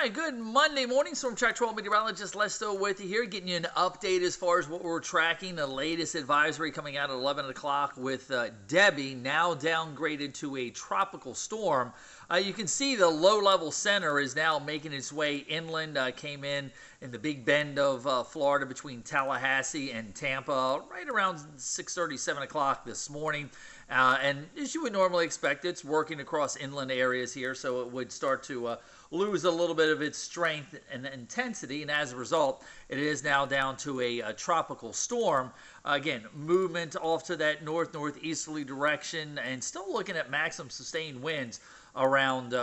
right, good Monday morning. Storm Track 12 meteorologist Lesto with you here, getting you an update as far as what we're tracking. The latest advisory coming out at 11 o'clock with Debby, now downgraded to a tropical storm. You can see the low-level center is now making its way inland. Came in the Big Bend of Florida between Tallahassee and Tampa right around 6:30, 7 o'clock this morning. And as you would normally expect, it's working across inland areas here, so it would start to lose a little bit of its strength and intensity, and as a result, it is now down to a tropical storm. Again, movement off to that northeasterly direction, and still looking at maximum sustained winds around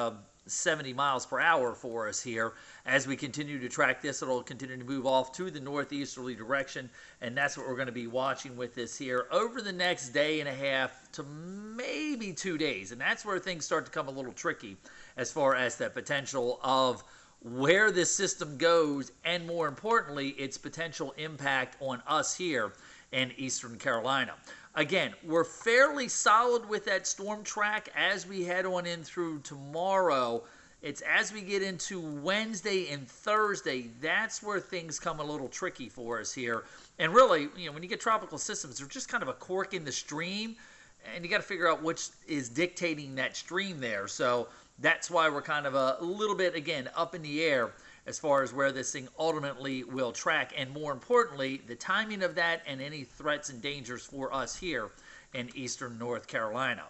70 miles per hour for us here. As we continue to track this, it'll continue to move off to the northeasterly direction, and that's what we're going to be watching with this here over the next day and a half to maybe 2 days. And that's where things start to come a little tricky as far as the potential of where this system goes, and more importantly, its potential impact on us here in Eastern Carolina. Again, we're fairly solid with that storm track as we head on in through tomorrow. It's as we get into Wednesday and Thursday, that's where things come a little tricky for us here. And really, when you get tropical systems, they're just kind of a cork in the stream, and you got to figure out which is dictating that stream there. So that's why we're kind of a little bit, again, up in the air as far as where this thing ultimately will track, and more importantly, the timing of that and any threats and dangers for us here in Eastern North Carolina.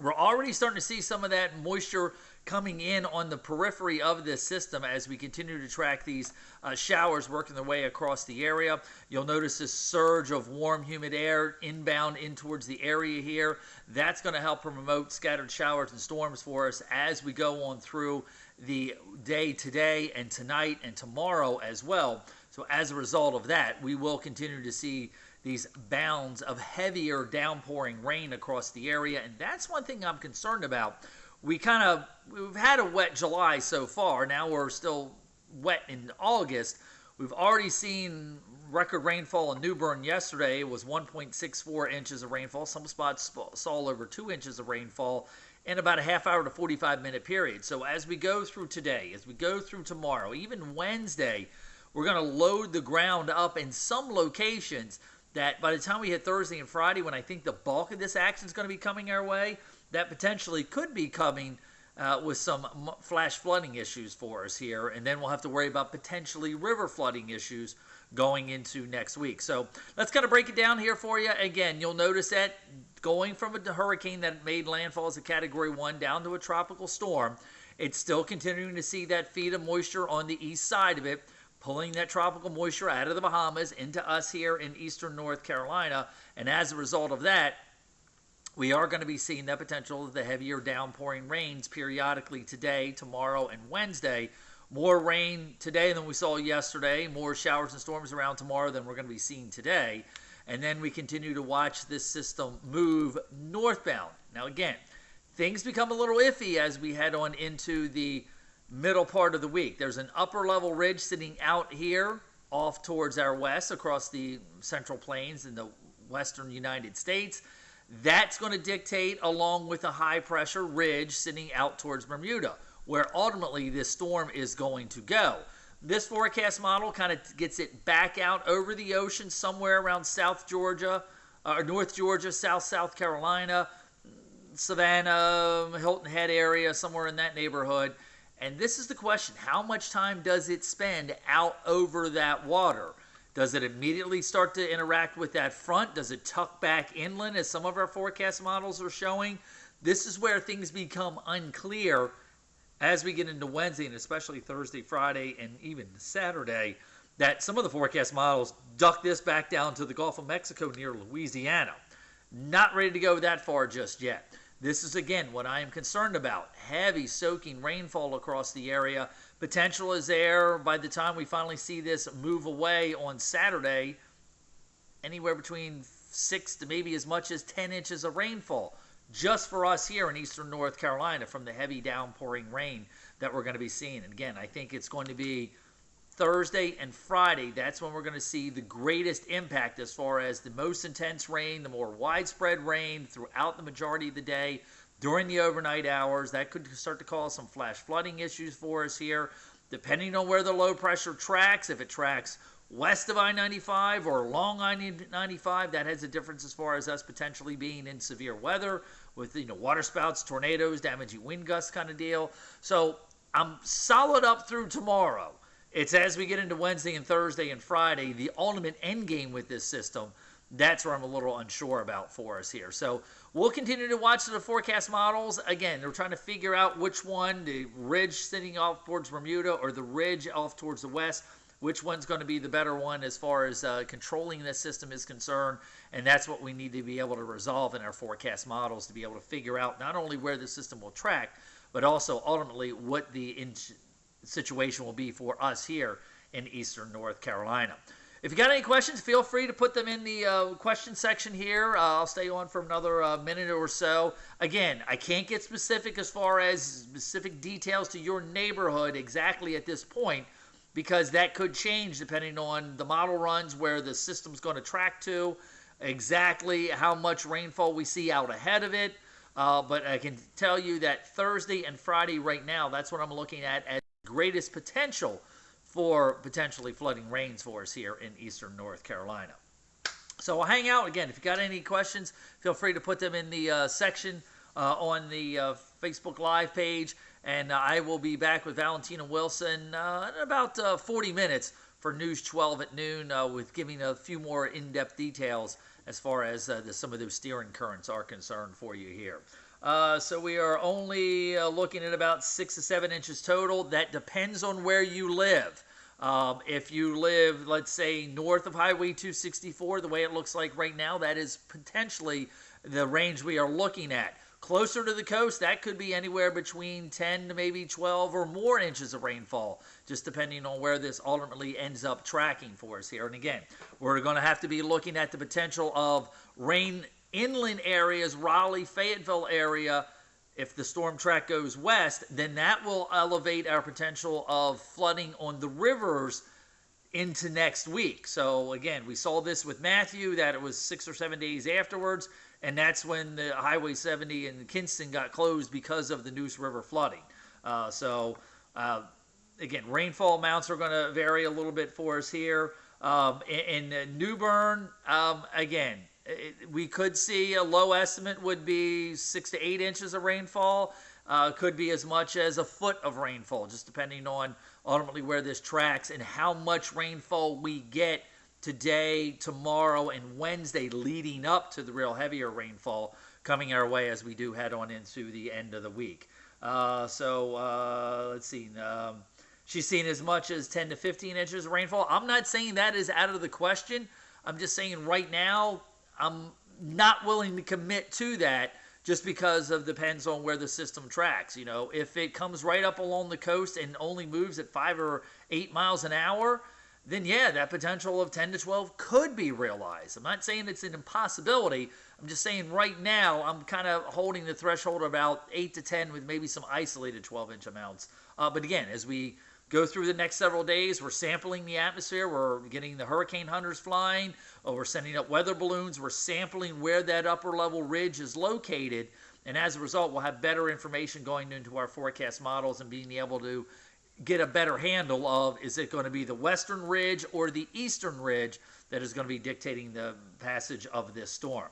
We're already starting to see some of that moisture coming in on the periphery of this system as we continue to track these showers working their way across the area. You'll notice this surge of warm, humid air inbound in towards the area here. That's going to help promote scattered showers and storms for us as we go on through the day today and tonight and tomorrow as well. So as a result of that, we will continue to see these bounds of heavier downpouring rain across the area, and that's one thing I'm concerned about. We've had a wet July so far. Now we're still wet in August. We've already seen record rainfall in New Bern yesterday. It was 1.64 inches of rainfall. Some spots saw over 2 inches of rainfall in about a half hour to 45-minute period. So as we go through today, as we go through tomorrow, even Wednesday, we're going to load the ground up in some locations that by the time we hit Thursday and Friday, when I think the bulk of this action is going to be coming our way, that potentially could be coming with some flash flooding issues for us here. And then we'll have to worry about potentially river flooding issues going into next week. So let's kind of break it down here for you. Again, you'll notice that going from a hurricane that made landfall as a Category 1 down to a tropical storm, it's still continuing to see that feed of moisture on the east side of it, pulling that tropical moisture out of the Bahamas into us here in Eastern North Carolina. And as a result of that, we are going to be seeing the potential of the heavier downpouring rains periodically today, tomorrow, and Wednesday. More rain today than we saw yesterday, more showers and storms around tomorrow than we're going to be seeing today. And then we continue to watch this system move northbound. Now again, things become a little iffy as we head on into the middle part of the week. There's an upper level ridge sitting out here off towards our west across the Central Plains in the western United States. That's going to dictate along with a high pressure ridge sitting out towards Bermuda, where ultimately this storm is going to go. This forecast model kind of gets it back out over the ocean somewhere around South Georgia, or North Georgia, South Carolina, Savannah, Hilton Head area, somewhere in that neighborhood. And this is the question: how much time does it spend out over that water? Does it immediately start to interact with that front? Does it tuck back inland as some of our forecast models are showing? This is where things become unclear as we get into Wednesday, and especially Thursday, Friday, and even Saturday, that some of the forecast models duck this back down to the Gulf of Mexico near Louisiana. Not ready to go that far just yet. This is, again, what I am concerned about. Heavy soaking rainfall across the area. Potential is there by the time we finally see this move away on Saturday, anywhere between 6 to maybe as much as 10 inches of rainfall just for us here in Eastern North Carolina from the heavy downpouring rain that we're going to be seeing. And again, I think it's going to be Thursday and Friday. That's when we're going to see the greatest impact as far as the most intense rain, the more widespread rain throughout the majority of the day, during the overnight hours. That could start to cause some flash flooding issues for us here, depending on where the low pressure tracks. If it tracks west of I-95 or along I-95, that has a difference as far as us potentially being in severe weather with, water spouts, tornadoes, damaging wind gusts kind of deal. So I'm solid up through tomorrow. It's as we get into Wednesday and Thursday and Friday, the ultimate end game with this system. That's where I'm a little unsure about for us here. So we'll continue to watch the forecast models. Again, they're trying to figure out which one, the ridge sitting off towards Bermuda or the ridge off towards the west, which one's going to be the better one as far as controlling this system is concerned. And that's what we need to be able to resolve in our forecast models to be able to figure out not only where the system will track, but also ultimately what the situation will be for us here in eastern North Carolina. If you got any questions, feel free to put them in the question section here. I'll stay on for another minute or so. Again, I can't get specific as far as specific details to your neighborhood exactly at this point, because that could change depending on the model runs, where the system's going to track to, exactly how much rainfall we see out ahead of it. But I can tell you that Thursday and Friday right now, that's what I'm looking at as greatest potential for potentially flooding rains for us here in eastern North Carolina. So I'll hang out. Again, if you got any questions, feel free to put them in the section on the Facebook Live page. And I will be back with Valentina Wilson in about 40 minutes for News 12 at noon with giving a few more in-depth details as far as some of those steering currents are concerned for you here. So we are only looking at about 6 to 7 inches total. That depends on where you live. If you live, let's say, north of Highway 264, the way it looks like right now, that is potentially the range we are looking at. Closer to the coast, that could be anywhere between 10 to maybe 12 or more inches of rainfall, just depending on where this ultimately ends up tracking for us here. And again, we're going to have to be looking at the potential of rain inland areas, Raleigh, Fayetteville area. If the storm track goes west, then that will elevate our potential of flooding on the rivers into next week. So again, we saw this with Matthew, that it was 6 or 7 days afterwards, and that's when the Highway 70 in Kinston got closed because of the Neuse River flooding. Again, rainfall amounts are going to vary a little bit for us here. In New Bern, again, we could see a low estimate would be 6 to 8 inches of rainfall. Could be as much as a foot of rainfall, just depending on ultimately where this tracks and how much rainfall we get today, tomorrow, and Wednesday leading up to the real heavier rainfall coming our way as we do head on into the end of the week. Let's see. She's seen as much as 10 to 15 inches of rainfall. I'm not saying that is out of the question. I'm just saying right now I'm not willing to commit to that just because of depends on where the system tracks. If it comes right up along the coast and only moves at 5 or 8 miles an hour, then yeah, that potential of 10 to 12 could be realized. I'm not saying it's an impossibility. I'm just saying right now I'm kind of holding the threshold of about 8 to 10 with maybe some isolated 12-inch amounts. But again, as we go through the next several days, we're sampling the atmosphere. We're getting the hurricane hunters flying. We're sending up weather balloons. We're sampling where that upper level ridge is located. And as a result, we'll have better information going into our forecast models and being able to get a better handle of, is it going to be the western ridge or the eastern ridge that is going to be dictating the passage of this storm.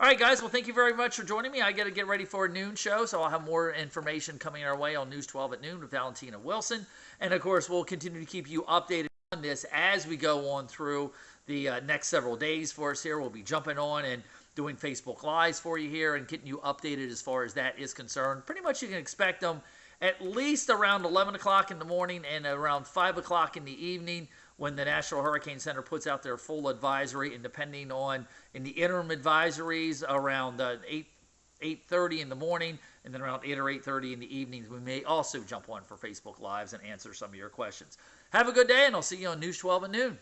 All right, guys. Well, thank you very much for joining me. I got to get ready for a noon show, so I'll have more information coming our way on News 12 at noon with Valentina Wilson. And, of course, we'll continue to keep you updated on this as we go on through the next several days for us here. We'll be jumping on and doing Facebook Lives for you here and getting you updated as far as that is concerned. Pretty much you can expect them at least around 11 o'clock in the morning and around 5 o'clock in the evening when the National Hurricane Center puts out their full advisory, and depending on in the interim advisories around 8:30 in the morning and then around 8 or 8:30 in the evenings, we may also jump on for Facebook Lives and answer some of your questions. Have a good day, and I'll see you on News 12 at noon.